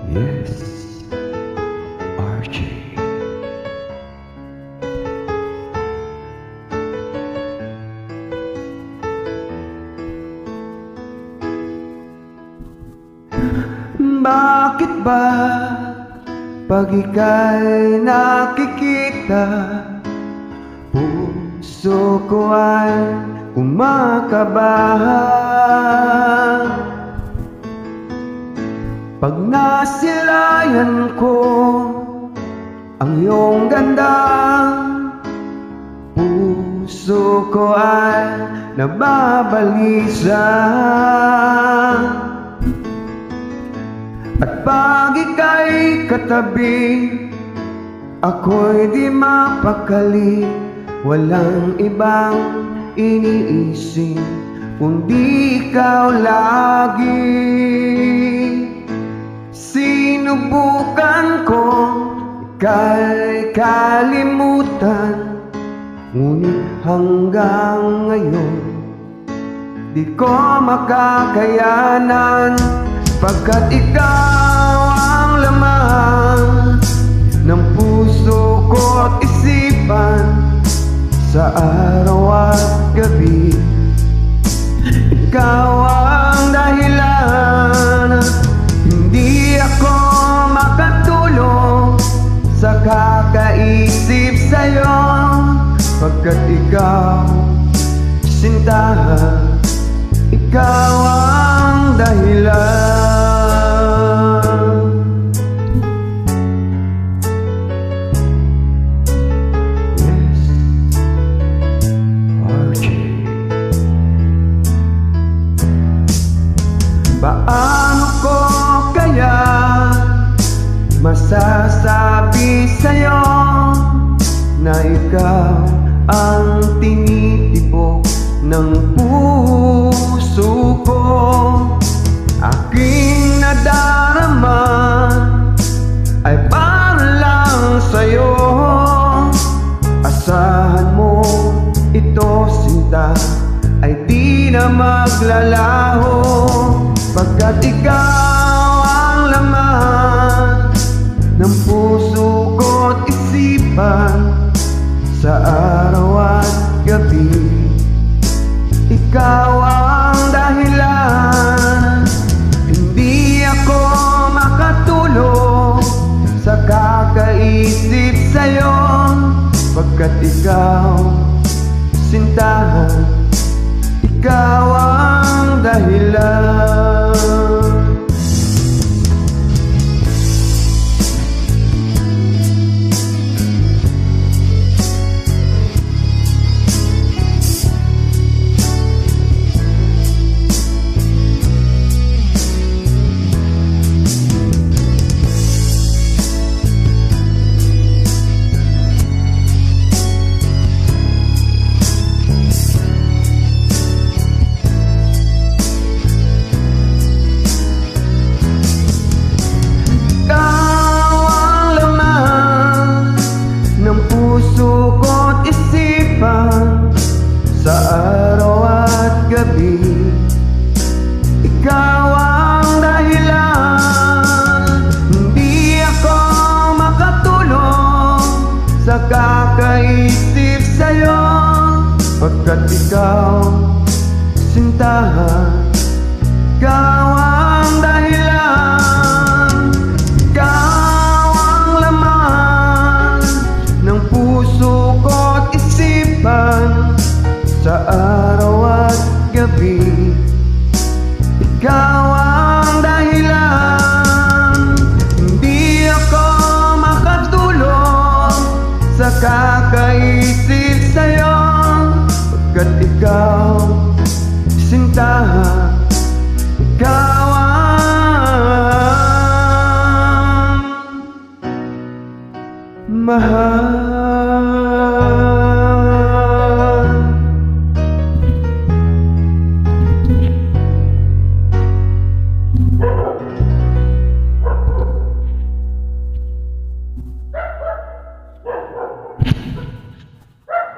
Yes, RJ. Bakit ba pag ika'y nakikita, puso ko ay kumakabahan? Pag nasilayan ko ang iyong ganda, puso ko ay nababalisa. At pag ika'y katabi, ako'y di mapakali. Walang ibang iniisip kundi ikaw lagi. Sinubukan ko ika'y kalimutan, ngunit hanggang ngayon di ko makakayanan. Pagkat ikaw ang laman ng puso ko't isipan, sa araw at gabi ikaw ang dahilan. Hindi ako makatulog sa kakaisip sa'yo, pagkat ikaw, sinta, ikaw ang dahilan. Paano ko kaya masasabi sa'yo na ikaw ang tinitibok ng puso ko? Aking nadarama ay para lang sa'yo. Asahan mo ito, sinta, ay di na maglalaho, pagkat ikaw ang laman ng puso ko't isipan, sa araw at gabi ikaw ang dahilan. Hindi ako makatulog sa kakaisip sa'yo, pagkat ikaw, sintahan, ikaw ang dahilan. Puso ko't isipan, sa araw at gabi ikaw ang dahilan. Hindi ako makatulog sa kakaisip sa'yo, pagkat ikaw, sintahan, ikaw ang dahilan. Ikaw ang laman ng puso ko't isipan, sa araw at gabi ikaw ang dahilan. Hindi ako makatulog sa kakaisip sa'yo, pagkat ikaw, sintahan, ikaw ang mahal.